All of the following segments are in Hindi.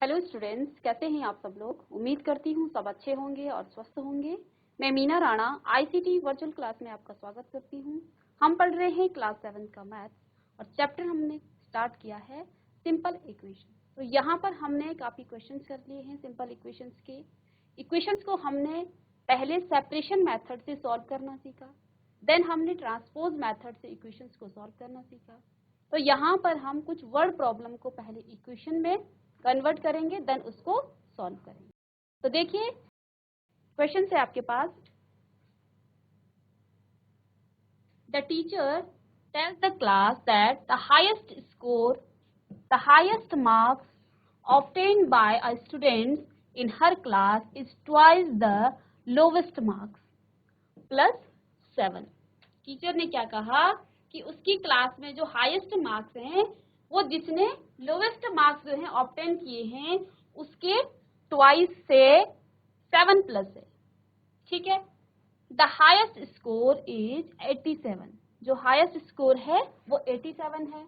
हेलो स्टूडेंट्स, कैसे हैं आप सब लोग। उम्मीद करती हूँ सब अच्छे होंगे और स्वस्थ होंगे। मैं Meena Rana ICT virtual class में आपका स्वागत करती हूँ। हम पढ़ रहे हैं क्लास 7 का मैथ्स और चैप्टर हमने स्टार्ट किया है सिंपल इक्वेशन। तो यहाँ पर हमने काफ़ी क्वेश्चंस कर लिए हैं सिंपल इक्वेशंस के। इक्वेशंस को हमने पहले सेपरेशन मैथड से सॉल्व करना सीखा, देन हमने ट्रांसपोज मैथड से इक्वेशंस को सॉल्व करना सीखा। तो यहाँ पर हम कुछ वर्ड प्रॉब्लम को पहले इक्वेशन में कन्वर्ट करेंगे, देन उसको सॉल्व करेंगे। तो देखिए क्वेश्चन है आपके पास, the teacher tells the class that the highest marks obtained by a student in her class is twice the lowest marks plus 7। Teacher ने क्या कहा कि उसकी क्लास में जो हाईएस्ट मार्क्स हैं वो जिसने लोवेस्ट मार्क्स जो हैं ऑब्टेन किए हैं उसके ट्वाइस से 7 प्लस है। ठीक है, द हाईएस्ट स्कोर इज 87। जो हाईएस्ट स्कोर है वो 87 है।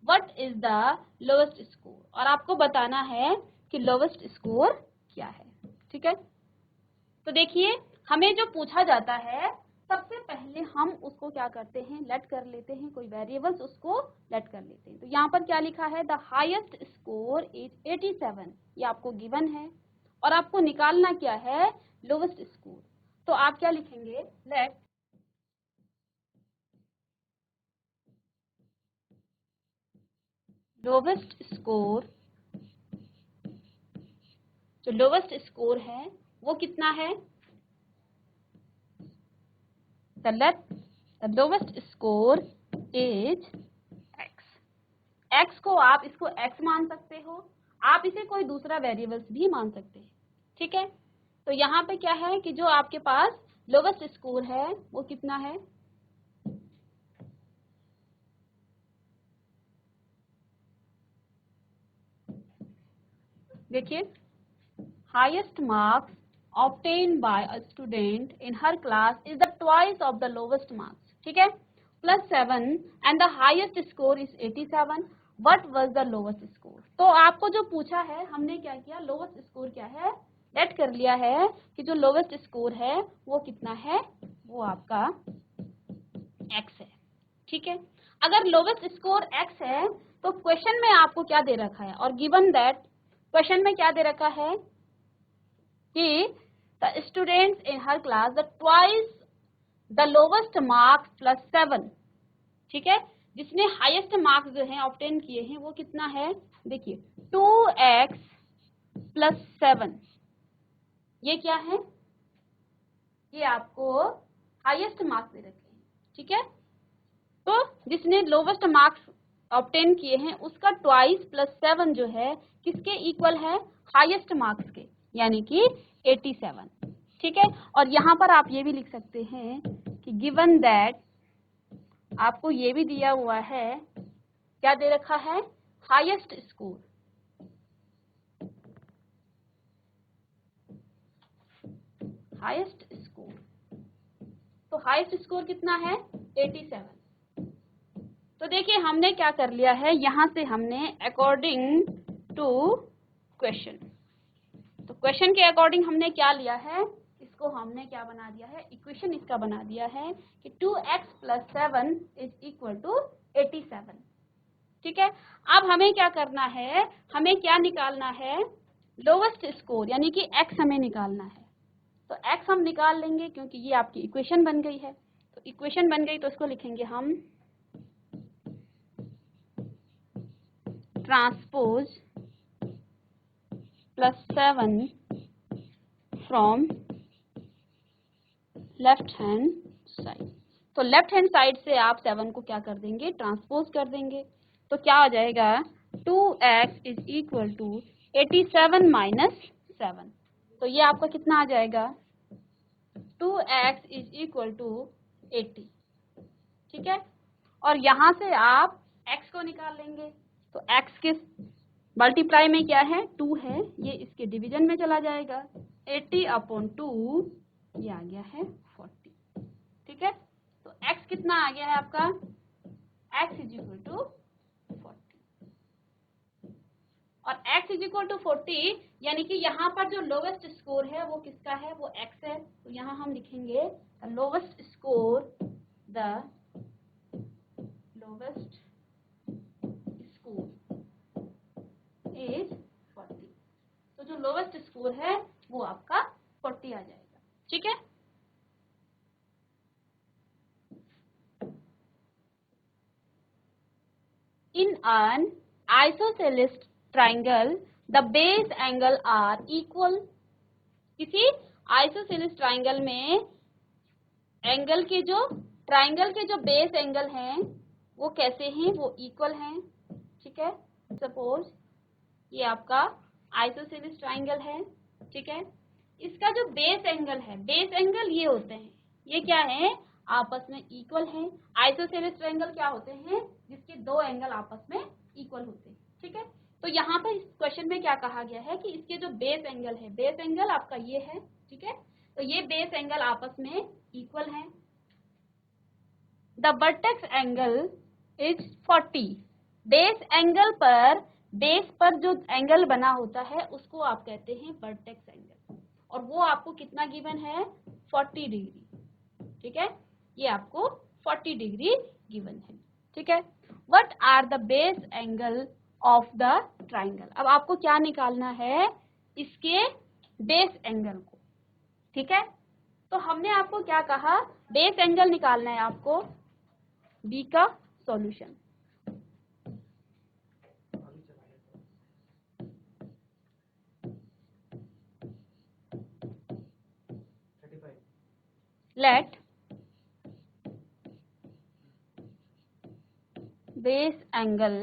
What is the lowest score, और आपको बताना है कि लोवेस्ट स्कोर क्या है। ठीक है, तो देखिए हमें जो पूछा जाता है सबसे पहले हम उसको क्या करते हैं, लेट कर लेते हैं, कोई वेरिएबल्स उसको लेट कर लेते हैं। तो यहाँ पर क्या लिखा है, द हाईएस्ट स्कोर इज 87, ये आपको गिवन है और आपको निकालना क्या है, लोवेस्ट स्कोर। तो आप क्या लिखेंगे, लेट लोवेस्ट स्कोर, जो लोवेस्ट स्कोर है वो कितना है, the lowest score is x। x को आप इसको x मान सकते हो, आप इसे कोई दूसरा वेरिएबल्स भी मान सकते हैं। ठीक है, तो यहाँ पे क्या है कि जो आपके पास लोवेस्ट स्कोर है वो कितना है, देखिए highest marks obtained by a student in her class is the twice of the lowest marks। ठीक है, plus 7 and the highest score is 87। What was the lowest score? तो आपको जो पूछा है हमने क्या किया, लोवेस्ट स्कोर क्या है लेट कर लिया है कि जो लोवेस्ट स्कोर है वो कितना है, वो आपका x है। ठीक है, अगर लोवेस्ट स्कोर x है तो क्वेश्चन में आपको क्या दे रखा है, और गिवन दैट क्वेश्चन में क्या दे रखा है कि the students in her class the twice the lowest marks plus 7। ठीक है, जिसने हाईएस्ट मार्क्स जो है ऑब्टेन किए हैं वो कितना है, देखिए 2x plus 7, ये क्या है, ये आपको हाईएस्ट मार्क्स दे रखे हैं। ठीक है, तो जिसने लोवेस्ट मार्क्स ऑब्टेन किए हैं उसका ट्वाइस प्लस 7 जो है किसके इक्वल है, हाईएस्ट मार्क्स के, यानी कि 87। ठीक है, और यहाँ पर आप ये भी लिख सकते हैं कि गिवन दैट, आपको ये भी दिया हुआ है, क्या दे रखा है, हाईएस्ट स्कोर। हाईएस्ट स्कोर, तो हाईएस्ट स्कोर कितना है, 87। तो देखिए हमने क्या कर लिया है, यहाँ से हमने अकॉर्डिंग टू क्वेश्चन, तो क्वेश्चन के अकॉर्डिंग हमने क्या लिया है, इसको हमने क्या बना दिया है, इक्वेशन इसका बना दिया है कि 2x plus 7 is equal to 87। ठीक है, अब हमें क्या करना है, हमें क्या निकालना है, लोवेस्ट स्कोर, यानी कि x हमें निकालना है। तो x हम निकाल लेंगे क्योंकि ये आपकी इक्वेशन बन गई है। तो इक्वेशन बन गई तो इसको लिखेंगे हम transpose plus 7 from left hand side. तो लेफ्ट हैंड साइड से आप 7 को क्या कर देंगे, ट्रांसपोज कर देंगे। तो क्या आ जाएगा, 2x is equal to 87 minus 7। तो ये आपका कितना आ जाएगा, 2x इज इक्वल टू 80। ठीक है, और यहाँ से आप x को निकाल लेंगे। तो x के मल्टीप्लाई में क्या है, 2 है, ये इसके डिवीजन में चला जाएगा, 80/2 ये आ गया है 40। ठीक है, तो x कितना आ गया है आपका, x इज इक्वल टू 40, और x is is equal to 40, यानी कि यहाँ पर जो लोवेस्ट स्कोर है वो किसका है, वो x है। तो यहाँ हम लिखेंगे lowest score, the lowest score is 40। तो जो लोवेस्ट स्कोर है वो आपका 40 आ जाएगा, ठीक है। In an isosceles triangle, the base angle are equal। किसी आइसोसेलेस ट्राइंगल में एंगल के जो ट्राइंगल के जो बेस एंगल हैं वो कैसे हैं, वो इक्वल हैं, ठीक है। सपोज ये आपका आइसोसेलेस ट्राइंगल है, ठीक है। इसका जो बेस एंगल है, बेस एंगल ये होते हैं, ये क्या है, आपस में इक्वल हैं। आइसोसेलेस ट्राइंगल क्या होते हैं, जिसके दो एंगल आपस में इक्वल होते हैं, ठीक है। तो यहाँ पर इस क्वेश्चन में क्या कहा गया है कि इसके जो बेस एंगल है, बेस एंगल आपका ये है, ठीक है। तो ये बेस एंगल आपस में इक्वल हैं। The vertex angle is 40। Base angle पर, बेस पर जो एंगल बना होता है उसको आप कहते हैं वर्टेक्स एंगल, और वो आपको कितना गिवन है, 40 डिग्री, ठीक है। ये आपको 40 डिग्री गिवन है, ठीक है। What are the base angle of the triangle. अब आपको क्या निकालना है, इसके बेस एंगल को, ठीक है। तो हमने आपको क्या कहा, बेस एंगल निकालना है आपको, बी का solution. Let base angle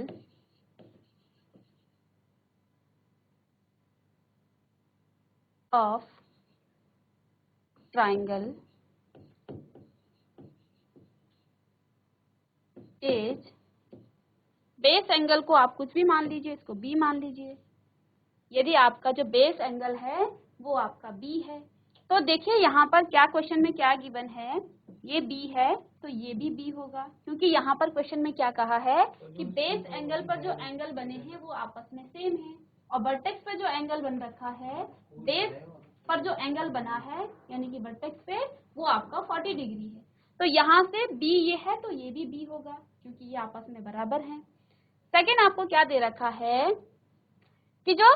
of triangle is, base angle को आप कुछ भी मान लीजिए, इसको बी मान लीजिए। यदि आपका जो बेस एंगल है वो आपका बी है, तो देखिए यहाँ पर क्या क्वेश्चन में क्या गिवन है, ये बी है तो ये भी बी होगा, क्योंकि यहाँ पर क्वेश्चन में क्या कहा है कि बेस एंगल पर जो एंगल बने हैं वो आपस में सेम है, और वर्टेक्स पे जो एंगल बन रखा है, बेस पर जो एंगल बना है यानी कि वर्टेक्स पे, वो आपका 40 डिग्री है। तो यहाँ से बी ये है तो ये भी बी होगा, क्योंकि ये आपस में बराबर हैं। सेकेंड आपको क्या दे रखा है कि जो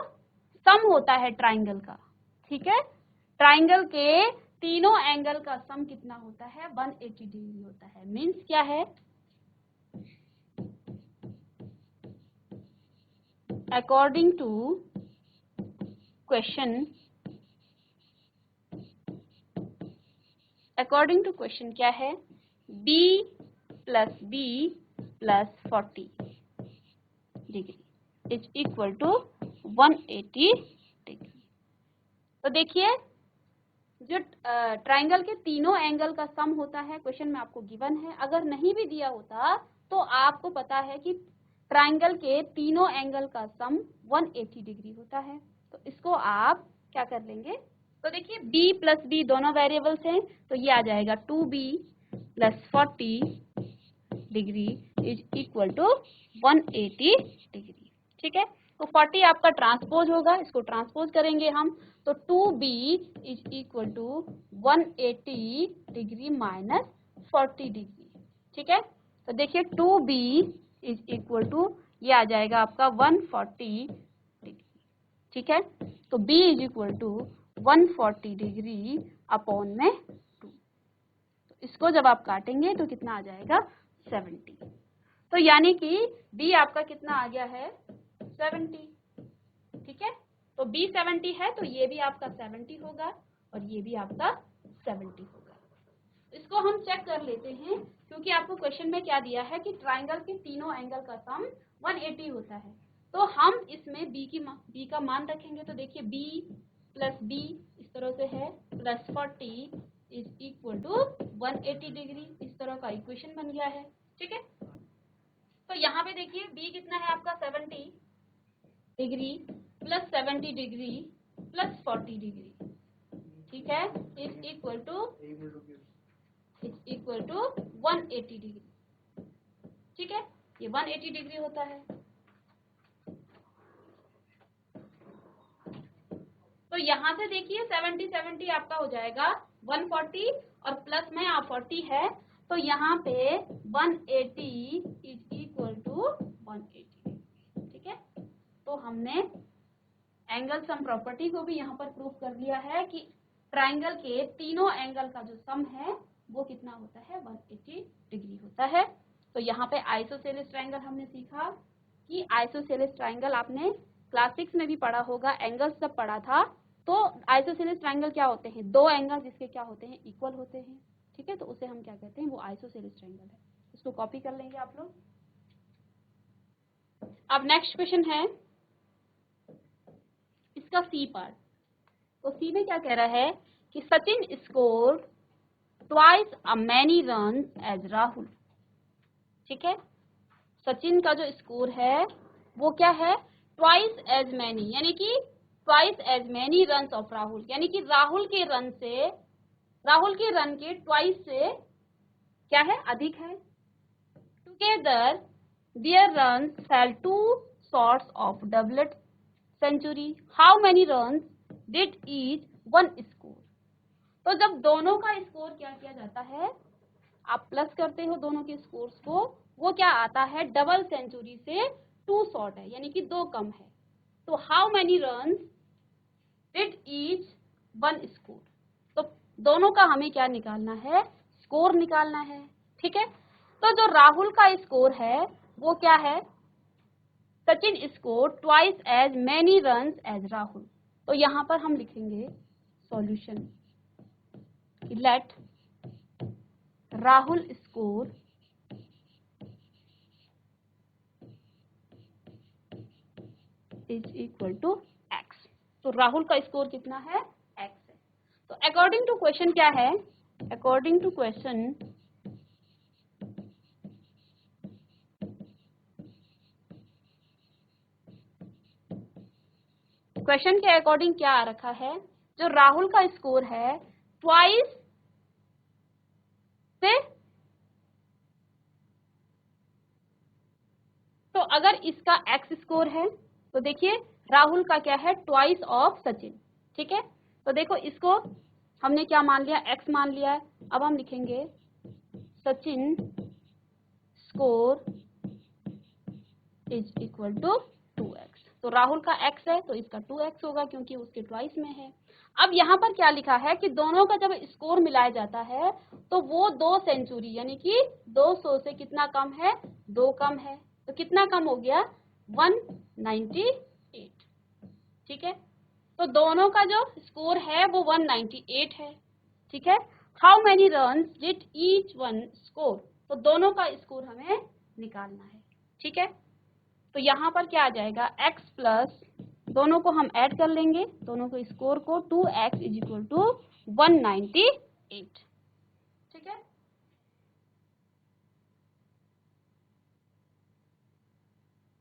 सम होता है ट्राइंगल का, ठीक है, ट्राइंगल के तीनों एंगल का सम कितना होता है, 180 डिग्री होता है। मीन्स क्या है, according to question, according to question क्या है, b plus B plus 40 degree is equal to 180 degree. तो देखिए जो ट्राइंगल के तीनों एंगल का सम होता है, क्वेश्चन में आपको गिवन है। अगर नहीं भी दिया होता तो आपको पता है कि ट्राइंगल के तीनों एंगल का सम 180 डिग्री होता है। तो इसको आप क्या कर लेंगे, तो देखिए b प्लस बी दोनों वेरिएबल्स हैं, तो ये आ जाएगा 2b plus 40 degree is equal to 180 degree, ठीक है। तो 40 आपका ट्रांसपोज होगा, इसको ट्रांसपोज करेंगे हम, तो 2b is equal to 180 degree minus 40 degree, ठीक है। तो देखिए 2b इज इक्वल टू, ये आ जाएगा आपका 140 डिग्री, ठीक है। तो b is equal to 140 degree upon में 2। तो इसको जब आप काटेंगे तो कितना आ जाएगा, 70। तो यानी कि b आपका कितना आ गया है, 70, ठीक है। तो b 70 है तो ये भी आपका 70 होगा और ये भी आपका 70 होगा। इसको हम चेक कर लेते हैं, क्योंकि आपको क्वेश्चन में क्या दिया है कि ट्राइंगल के तीनों एंगल का सम 180 होता है। तो हम इसमें b का मान रखेंगे, तो देखिए b प्लस b इस तरह से है, plus 40 is equal to 180 degree, इस तरह का इक्वेशन बन गया है, ठीक है। तो यहाँ पे देखिए b कितना है आपका 70 degree plus 70 degree plus 40 degree, ठीक है, इज इक्वल टू 180 डिग्री, ठीक है। ये 180 डिग्री होता है। तो यहाँ से देखिए 70 70 आपका हो जाएगा 140 और प्लस में आप 40 है, तो यहाँ पे 180 इज इक्वल टू 180, ठीक है। तो हमने एंगल सम प्रॉपर्टी को भी यहाँ पर प्रूव कर लिया है कि ट्राइंगल के तीनों एंगल का जो सम है वो कितना होता है, 180 डिग्री होता है। तो यहाँ पे आइसोसेलेस ट्राइंगल हमने सीखा कि आइसोसेलेस ट्राइंगल आपने क्लास 6 में भी पढ़ा होगा, एंगल्स जब पढ़ा था। तो आइसोसेलेस ट्राइंगल क्या होते हैं, दो एंगल जिसके क्या होते हैं, इक्वल होते हैं, ठीक है। तो उसे हम क्या कहते हैं, वो आइसोसेलेस ट्राइंगल है। इसको कॉपी कर लेंगे आप लोग। अब नेक्स्ट क्वेश्चन है इसका सी पार्ट। तो सी में क्या कह रहा है कि Sachin score twice a many run as Rahul, ठीक है। सचिन का जो स्कोर है वो क्या है, ट्वाइस एज मैनी, यानी कि twice as many run of Rahul, यानी कि राहुल के रन के ट्वाइस से क्या है, अधिक है। Together their run fell 2 shots of double century, how many run did each one score. तो जब दोनों का स्कोर क्या किया जाता है, आप प्लस करते हो दोनों के स्कोर्स को, वो क्या आता है, डबल सेंचुरी से 2 शॉर्ट है, यानी कि 2 कम है। तो how many run did each one score, तो दोनों का हमें क्या निकालना है, स्कोर निकालना है, ठीक है। तो जो राहुल का स्कोर है वो क्या है, Sachin score twice as many run as Rahul. तो यहाँ पर हम लिखेंगे solution, let Rahul score is equal to x. तो राहुल का स्कोर कितना है, एक्स है। तो अकॉर्डिंग टू क्वेश्चन क्या है, अकॉर्डिंग टू क्वेश्चन के अकॉर्डिंग क्या आ रखा है, जो राहुल का स्कोर है ट्वाइस से, तो अगर इसका एक्स स्कोर है तो देखिए राहुल का क्या है, ट्वाइस ऑफ सचिन, ठीक है। तो देखो इसको हमने क्या मान लिया, एक्स मान लिया है। अब हम लिखेंगे Sachin score is equal to 2x। तो राहुल का x है तो इसका 2x होगा क्योंकि उसके ट्वाइस में है। अब यहाँ पर क्या लिखा है कि दोनों का जब स्कोर मिलाया जाता है तो वो 2 सेंचुरी, यानी कि 200 से कितना कम है, 2 कम है। तो कितना कम हो गया, 198, ठीक है। तो दोनों का जो स्कोर है वो 198 है, ठीक है। How many run did each one score, तो दोनों का स्कोर हमें निकालना है, ठीक है। तो यहाँ पर क्या आ जाएगा, x प्लस दोनों को हम ऐड कर लेंगे, दोनों को स्कोर को, 2x इज इक्वल टू 198, ठीक है।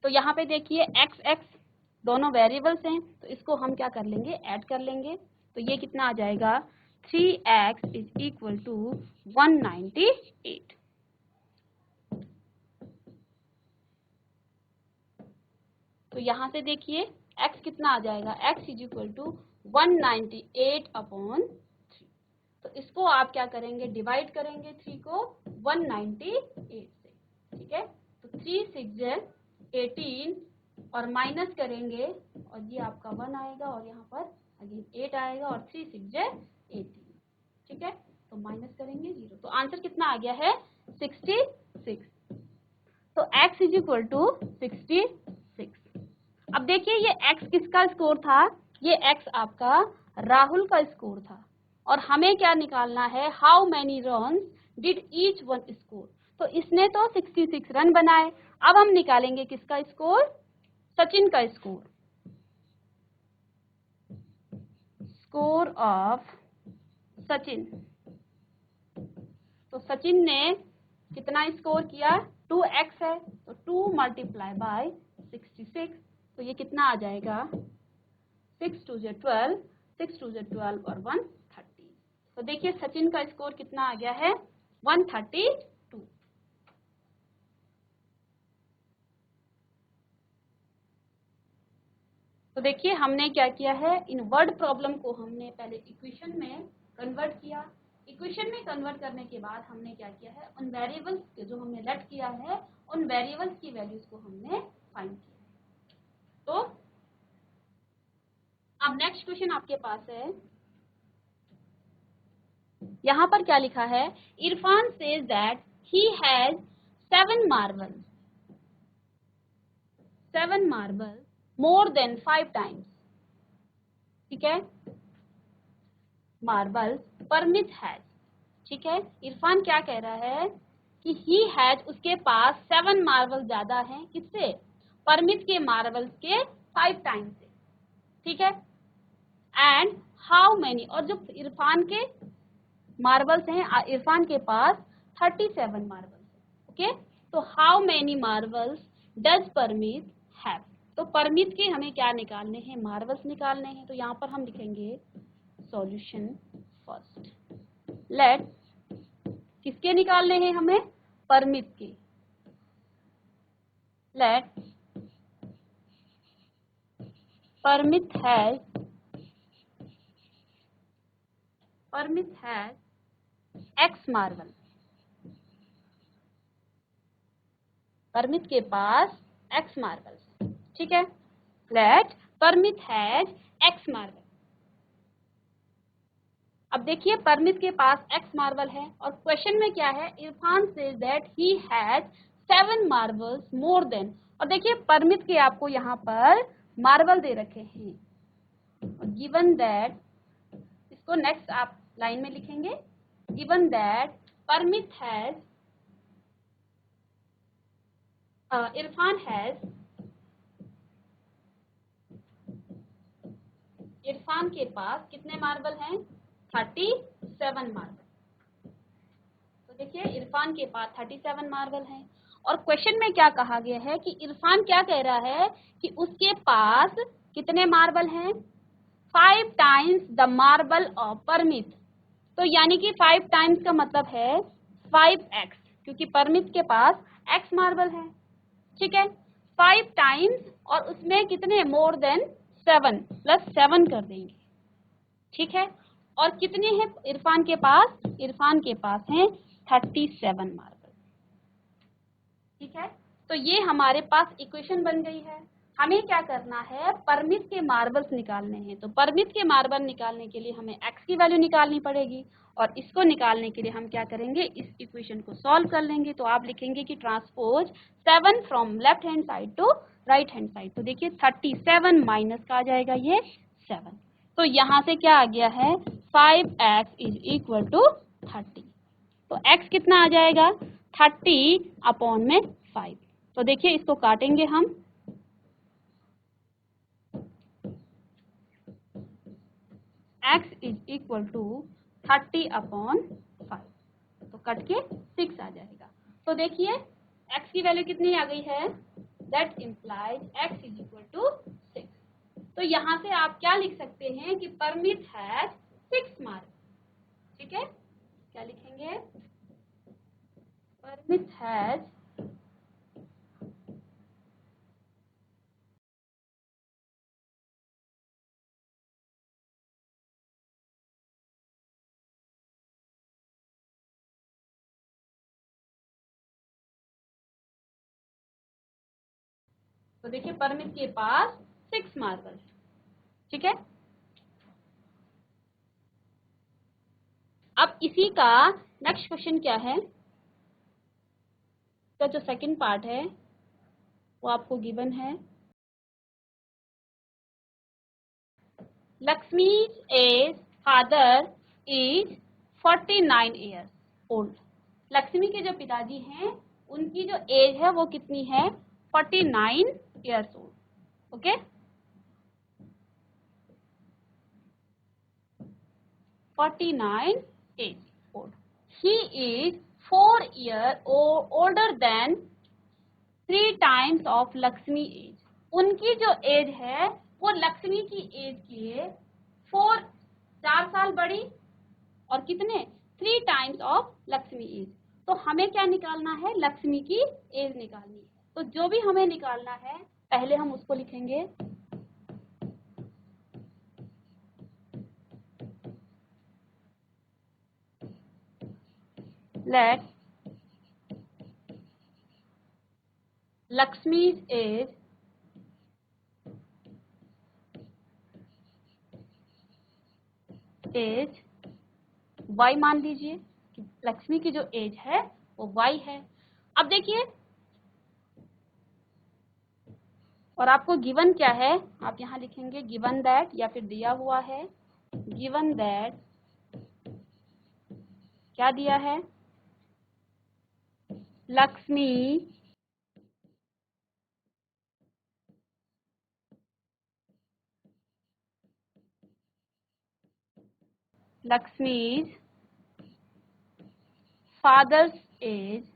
तो यहाँ पे देखिए x x दोनों वेरिएबल्स हैं, तो इसको हम क्या कर लेंगे, ऐड कर लेंगे। तो ये कितना आ जाएगा, 3x इज इक्वल टू 198। तो यहाँ से देखिए x कितना आ जाएगा, x इज इक्वल टू 198/3। तो इसको आप क्या करेंगे, डिवाइड करेंगे 3 को 198 से, ठीक है। तो 3 6 18 और माइनस करेंगे और ये आपका 1 आएगा और यहाँ पर अगेन 8 आएगा और 3 6 18, ठीक है। तो माइनस करेंगे 0, तो आंसर कितना आ गया है, 66। तो x इज इक्वल टू 66। अब देखिए ये x किसका स्कोर था, ये x आपका राहुल का स्कोर था और हमें क्या निकालना है, how many run did each one score. तो इसने तो 66 रन बनाए, अब हम निकालेंगे किसका स्कोर, सचिन का स्कोर, स्कोर ऑफ सचिन। तो सचिन ने कितना स्कोर किया, 2x है तो 2 मल्टीप्लाई बाय 66, तो ये कितना आ जाएगा, 6 2 12, 6 2 12 और 1 30। तो देखिए सचिन का स्कोर कितना आ गया है, 132। तो तो देखिए हमने क्या किया है, इन वर्ड प्रॉब्लम को हमने पहले इक्वेशन में कन्वर्ट किया। इक्वेशन में कन्वर्ट करने के बाद हमने क्या किया है, उन वेरिएबल्स के जो हमने लेट किया है उन वेरिएबल्स की वैल्यूज को हमने फाइंड किया। तो अब नेक्स्ट क्वेश्चन आपके पास है, यहां पर क्या लिखा है, Irfan says that he has 7 marble more than 5 times. ठीक है, मार्बल परमित हैज, ठीक है, इरफान क्या कह रहा है कि ही हैज, उसके पास 7 मार्बल ज्यादा हैं, किससे, परमित के मार्बल्स के 5 टाइम्स से। ठीक है, एंड हाउ मेनी, और जो इरफान के मार्बल्स हैं, इरफान के पास 37 मार्बल्स हैं। ओके, तो how many marbles does Parmit have, तो परमित के हमें क्या निकालने हैं, मार्बल्स निकालने हैं। तो यहाँ पर हम लिखेंगे सॉल्यूशन फर्स्ट, लेट, किसके निकालने हैं हमें, परमित के, let Parmit has x marble, Parmit के पास एक्स मार्बल। ठीक है, let Parmit has x marble. अब देखिए परमित के पास एक्स मार्बल है और क्वेश्चन में क्या है, Irfan says that he has 7 marbles more than, और देखिए परमित के आपको यहाँ पर मार्बल दे रखे हैं, गिवन दैट, इसको नेक्स्ट आप लाइन में लिखेंगे, given that Parmit has, Irfan के पास कितने मार्बल हैं, 37 मार्बल। तो देखिए इरफान के पास 37 मार्बल हैं और क्वेश्चन में क्या कहा गया है कि इरफान क्या कह रहा है कि उसके पास कितने मार्बल हैं, 5 times the marble of Parmit. तो यानी कि 5 टाइम्स का मतलब है 5x, क्योंकि परमित के पास x मार्बल है। ठीक है, 5 टाइम्स और उसमें कितने, मोर देन 7, प्लस 7 कर देंगे। ठीक है, और कितने हैं इरफान के पास, इरफान के पास हैं 37 मार्बल। ठीक है, तो ये हमारे पास इक्वेशन बन गई है। हमें क्या करना है, परमित के मार्बल्स निकालने हैं। तो परमित के मार्बल निकालने के लिए हमें x की वैल्यू निकालनी पड़ेगी और इसको निकालने के लिए हम क्या करेंगे, इस इक्वेशन को सॉल्व कर लेंगे। तो आप लिखेंगे कि transpose 7 from left hand side to right hand side. तो देखिए 37 माइनस का आ जाएगा ये 7, तो यहाँ से क्या आ गया है, 5x इज इक्वल टू 30। तो x कितना आ जाएगा, 30 अपॉन में 5। तो देखिए इसको काटेंगे हम, x is equal to 30 upon 5, तो कट के 6 आ जाएगा। तो देखिए x की वैल्यू कितनी आ गई है, that implies x is equal to 6। तो यहाँ से आप क्या लिख सकते हैं कि परमित हैज 6 मार्बल। ठीक है, क्या लिखेंगे, परमित हैज, तो देखिए परमित के पास 6 मार्बल। ठीक है, अब इसी का नेक्स्ट क्वेश्चन क्या है, तो जो सेकंड पार्ट है वो आपको गिवन है, Lakshmi's age father is 49 years old. Lakshmi के जो पिताजी हैं उनकी जो एज है वो कितनी है, 49 years old. Okay, 49 age old. He is 4 year older than 3 times of Lakshmi age. उनकी जो एज है वो लक्ष्मी की एज के 4 साल बड़ी और कितने, 3 टाइम्स ऑफ लक्ष्मी एज। तो हमें क्या निकालना है, लक्ष्मी की एज निकालनी है। तो जो भी हमें निकालना है पहले हम उसको लिखेंगे, let Lakshmi's age y मान लीजिए कि लक्ष्मी की जो एज है वो y है। अब देखिए, और आपको गिवन क्या है, आप यहाँ लिखेंगे गिवन दैट, या फिर दिया हुआ है गिवन दैट, क्या दिया है, Lakshmi's father's age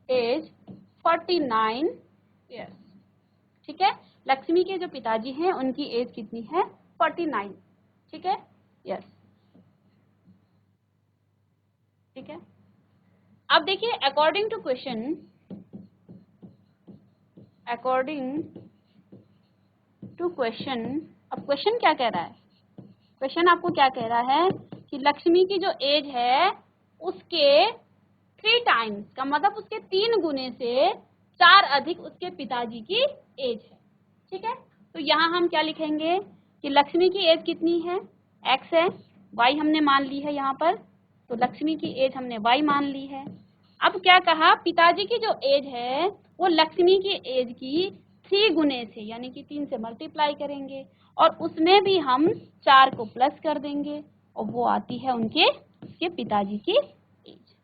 is 49 years। ठीक है, लक्ष्मी के जो पिताजी हैं उनकी एज कितनी है, 49। ठीक है, यस, ठीक है। अब देखिए, अकॉर्डिंग टू क्वेश्चन अब क्वेश्चन क्या कह रहा है, क्वेश्चन आपको क्या कह रहा है कि लक्ष्मी की जो एज है उसके 3 टाइम्स का मतलब उसके 3 गुने से 4 अधिक उसके पिताजी की एज है। ठीक है, तो यहाँ हम क्या लिखेंगे कि लक्ष्मी की एज कितनी है, x है, y हमने मान ली है यहाँ पर, तो लक्ष्मी की एज हमने y मान ली है। अब क्या कहा, पिताजी की जो एज है वो लक्ष्मी की एज की 3 गुने से यानी कि 3 से मल्टीप्लाई करेंगे और उसमें भी हम 4 को प्लस कर देंगे और वो आती है उसके पिताजी की एज।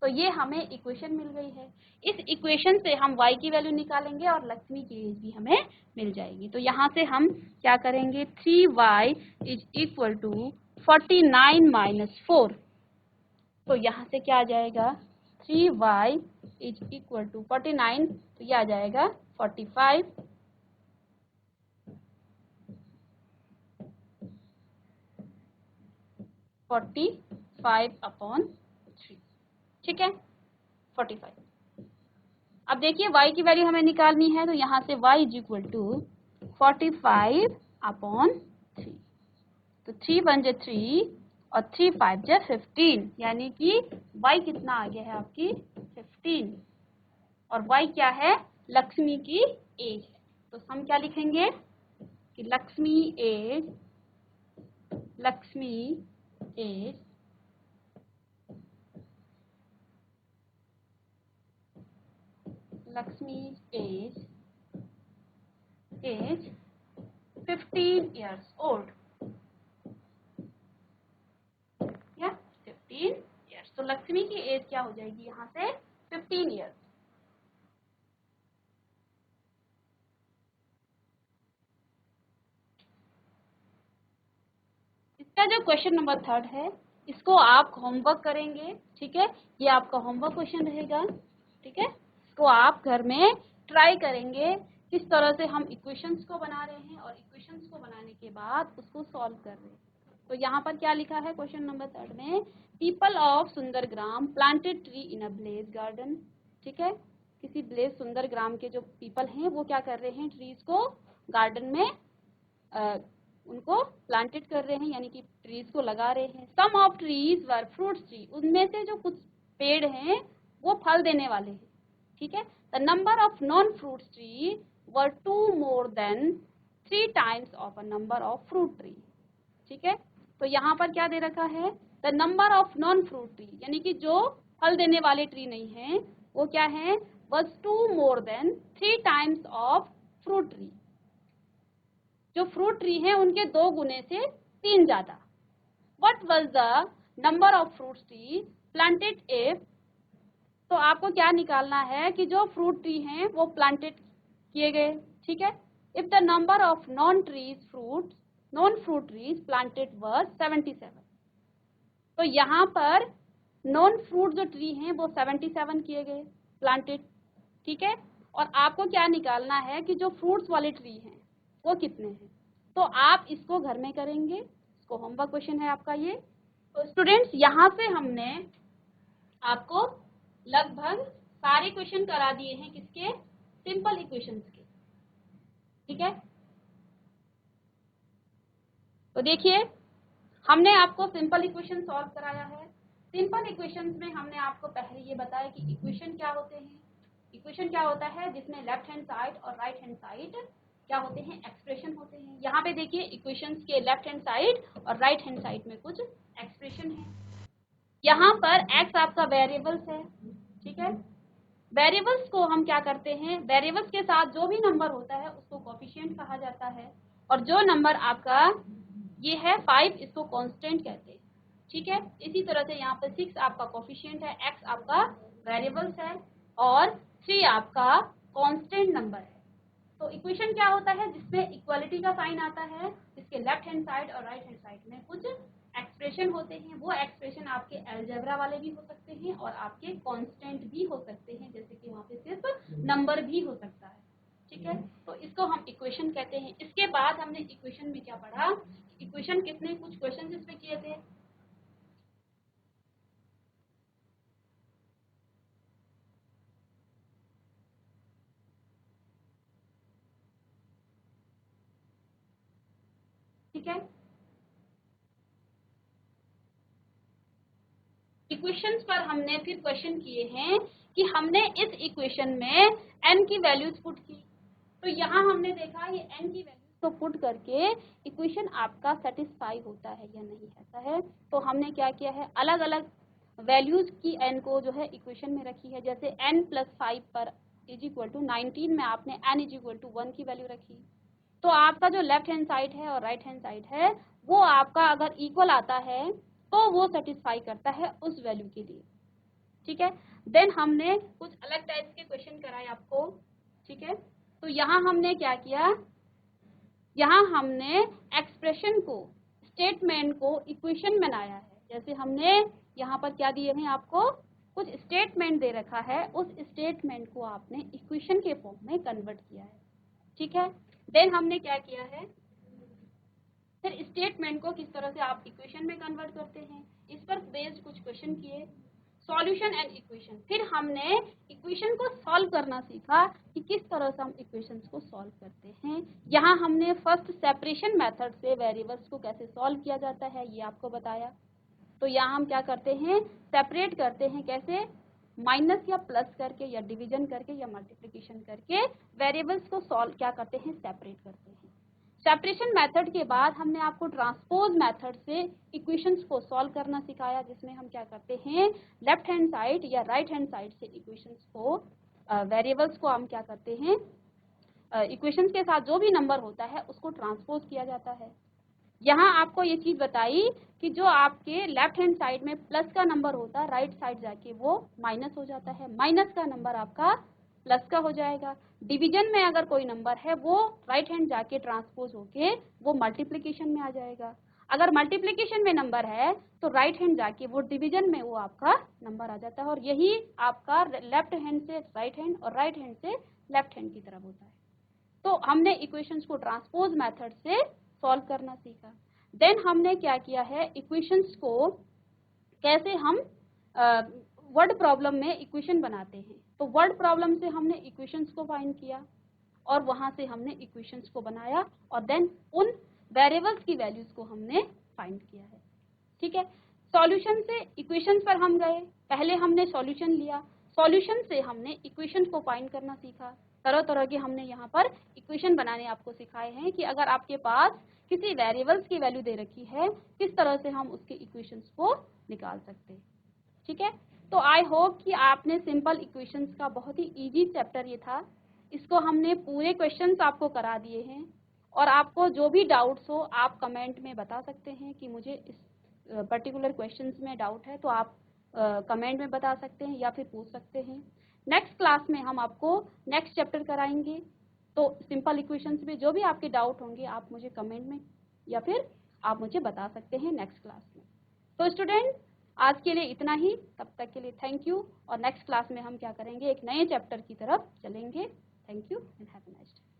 तो ये हमें इक्वेशन मिल गई है। इस इक्वेशन से हम y की वैल्यू निकालेंगे और लक्ष्मी की एज भी हमें मिल जाएगी। तो यहाँ से हम क्या करेंगे, 3y is equal to 49 minus 4। तो यहाँ से क्या आ जाएगा, 3y इज इक्वल टू 49, तो ये आ जाएगा 45 अपॉन 3। ठीक है, 45। अब देखिए y की वैल्यू हमें निकालनी है, तो यहाँ से y is equal to 45 upon 3। तो 3 1 जा 3 और 3 5 जा 15, यानी कि y कितना आ गया है आपकी 15, और y क्या है, लक्ष्मी की एज है। तो हम क्या लिखेंगे कि Lakshmi as is 15 years old। या 15 years, तो लक्ष्मी की एज क्या हो जाएगी यहाँ से 15 years। इसका जो क्वेश्चन नंबर 3 है इसको आप होमवर्क करेंगे। ठीक है, ये आपका होमवर्क क्वेश्चन रहेगा। ठीक है, इसको आप घर में ट्राई करेंगे किस तरह से हम इक्वेशंस को बना रहे हैं और इक्वेशंस को बनाने के बाद उसको सॉल्व कर रहे हैं। तो यहाँ पर क्या लिखा है क्वेश्चन नंबर 3 में, people of Sundargram planted tree in a blaze garden. ठीक है, किसी ब्लेज सुंदरग्राम के जो पीपल हैं वो क्या कर रहे हैं, ट्रीज को गार्डन में उनको प्लांटेड कर रहे हैं, यानी कि ट्रीज को लगा रहे हैं। Some of trees were fruits tree, उनमें से जो कुछ पेड़ हैं वो फल देने वाले हैं। ठीक है, the number of non fruits tree were 2 more than 3 times of a number of fruit tree. ठीक है, तो यहाँ पर क्या दे रखा है, the number of non fruit tree, यानी कि जो फल देने वाले ट्री नहीं है वो क्या है, was 2 more than 3 times of fruit tree. जो फ्रूट ट्री है उनके 2 गुने से 3 ज्यादा। What was the number of fruit trees planted if, तो आपको क्या निकालना है कि जो फ्रूट ट्री हैं वो प्लांटेड किए गए। ठीक है, if the number of non fruit trees planted was 77, तो यहाँ पर नॉन फ्रूट जो ट्री हैं वो 77 किए गए प्लांटेड। ठीक है, और आपको क्या निकालना है कि जो फ्रूट्स वाले ट्री हैं वो कितने हैं। तो आप इसको घर में करेंगे, इसको होमवर्क क्वेश्चन है आपका ये। तो स्टूडेंट्स, यहाँ से हमने आपको लगभग सारे क्वेश्चन करा दिए हैं, किसके, सिंपल इक्वेशंस के। ठीक है, तो देखिए हमने आपको सिंपल इक्वेशन सॉल्व कराया है। सिंपल इक्वेशंस में हमने आपको पहले ये बताया कि इक्वेशन क्या होते हैं। इक्वेशन क्या होता है जिसमें लेफ्ट हैंड साइड और राइट हैंड साइड क्या होते हैं, एक्सप्रेशन होते हैं। यहाँ पे देखिए इक्वेशंस के लेफ्ट हैंड साइड और राइट हैंड साइड में कुछ एक्सप्रेशन है। यहाँ पर x आपका वेरिएबल्स है, ठीक है। वेरिएबल्स को हम क्या करते हैं, वेरिएबल्स के साथ जो भी नंबर होता है उसको कोफिशिएंट कहा जाता है, और जो नंबर आपका ये है 5 इसको कांस्टेंट कहते हैं, ठीक है। इसी तरह से यहाँ पर 6 आपका कोफिशिएंट है, x आपका वेरिएबल्स है और 3 आपका कांस्टेंट नंबर है। तो इक्वेशन क्या होता है जिसमें इक्वालिटी का साइन आता है, जिसके लेफ्ट हैंड साइड और राइट हैंड साइड में कुछ एक्सप्रेशन होते हैं। वो एक्सप्रेशन आपके अलजेब्रा वाले भी हो सकते हैं और आपके कांस्टेंट भी हो सकते हैं, जैसे कि वहाँ पे सिर्फ नंबर भी हो सकता है, ठीक है। तो इसको हम इक्वेशन कहते हैं। इसके बाद हमने इक्वेशन में क्या पढ़ा, इक्वेशन कितने कुछ क्वेश्चन इसमें किए थे। ठीक है, इक्वेशंस पर हमने फिर क्वेश्चन किए हैं कि हमने इस इक्वेशन में n की वैल्यूज पुट की। तो यहाँ हमने देखा ये n की वैल्यूज को पुट करके इक्वेशन आपका सेटिस्फाई होता है या नहीं, ऐसा है। तो हमने क्या किया है, अलग अलग वैल्यूज की n को जो है इक्वेशन में रखी है। जैसे n + 5 पर इज इक्वल टू 19 में आपने n इज इक्वल टू 1 की वैल्यू रखी। तो आपका जो लेफ्ट हैंड साइड है और राइट हैंड साइड है वो आपका अगर इक्वल आता है तो वो सेटिस्फाई करता है उस वैल्यू के लिए, ठीक है। देन हमने कुछ अलग टाइप्स के क्वेश्चन कराए आपको, ठीक है। तो यहाँ हमने क्या किया, यहाँ हमने एक्सप्रेशन को, स्टेटमेंट को इक्वेशन बनाया है। जैसे हमने यहाँ पर क्या दिए हैं आपको, कुछ स्टेटमेंट दे रखा है, उस स्टेटमेंट को आपने इक्वेशन के फॉर्म में कन्वर्ट किया है, ठीक है। देन हमने क्या किया है, फिर स्टेटमेंट को किस तरह से आप इक्वेशन में कन्वर्ट करते हैं, इस पर बेस्ड कुछ क्वेश्चन किए। सॉल्यूशन एंड इक्वेशन, फिर हमने इक्वेशन को सॉल्व करना सीखा कि किस तरह से हम इक्वेशंस को सॉल्व करते हैं। यहाँ हमने फर्स्ट सेपरेशन मेथड से वेरिएबल्स को कैसे सॉल्व किया जाता है ये आपको बताया। तो यहाँ हम क्या करते हैं, सेपरेट करते हैं, कैसे, माइनस या प्लस करके या डिवीजन करके या मल्टीप्लिकेशन करके वेरिएबल्स को सॉल्व क्या करते हैं, सेपरेट करते हैं। सेपरेशन मेथड के बाद हमने आपको ट्रांसपोज मेथड से इक्वेशंस को सॉल्व करना सिखाया, जिसमें हम क्या करते हैं, लेफ्ट हैंड साइड या राइट हैंड साइड से इक्वेशंस को, वेरिएबल्स को हम क्या करते हैं, इक्वेशंस के साथ जो भी नंबर होता है उसको ट्रांसपोज किया जाता है। यहाँ आपको ये चीज बताई कि जो आपके लेफ्ट हैंड साइड में प्लस का नंबर होता है, राइट साइड जाके वो माइनस हो जाता है, माइनस का नंबर आपका प्लस का हो जाएगा। डिवीजन में अगर कोई नंबर है वो राइट हैंड जाके ट्रांसपोज होके वो मल्टीप्लिकेशन में आ जाएगा। अगर मल्टीप्लिकेशन में नंबर है तो राइट हैंड जाके वो डिवीजन में वो आपका नंबर आ जाता है, और यही आपका लेफ्ट हैंड से राइट हैंड और राइट हैंड से लेफ्ट हैंड की तरफ होता है। तो हमने इक्वेशंस को ट्रांसपोज मेथड से सॉल्व करना सीखा। देन हमने क्या किया है, इक्वेशंस को कैसे हम वर्ड प्रॉब्लम में इक्वेशन बनाते हैं। तो वर्ड प्रॉब्लम से हमने इक्वेशंस को फाइंड किया और वहां से हमने इक्वेशंस को बनाया और देन उन वेरिएबल्स की वैल्यूज को हमने फाइंड किया है, ठीक है। सॉल्यूशन से इक्वेशंस पर हम गए, पहले हमने सॉल्यूशन लिया, सॉल्यूशन से हमने इक्वेशन को फाइंड करना सीखा। तरह तरह के हमने यहाँ पर इक्वेशन बनाने आपको सिखाए हैं कि अगर आपके पास किसी वेरिएबल्स की वैल्यू दे रखी है किस तरह से हम उसके इक्वेशंस को निकाल सकते हैं, ठीक है। तो आई होप कि आपने सिंपल इक्वेशंस का बहुत ही इजी चैप्टर ये था, इसको हमने पूरे क्वेश्चंस आपको करा दिए हैं, और आपको जो भी डाउट्स हो आप कमेंट में बता सकते हैं कि मुझे इस पर्टिकुलर क्वेश्चंस में डाउट है, तो आप कमेंट में बता सकते हैं या फिर पूछ सकते हैं। नेक्स्ट क्लास में हम आपको नेक्स्ट चैप्टर कराएंगे, तो सिंपल इक्वेशंस में जो भी आपके डाउट होंगे आप मुझे कमेंट में या फिर आप मुझे बता सकते हैं नेक्स्ट क्लास में। तो स्टूडेंट आज के लिए इतना ही, तब तक के लिए थैंक यू, और नेक्स्ट क्लास में हम क्या करेंगे, एक नए चैप्टर की तरफ चलेंगे। Thank you and have a nice day.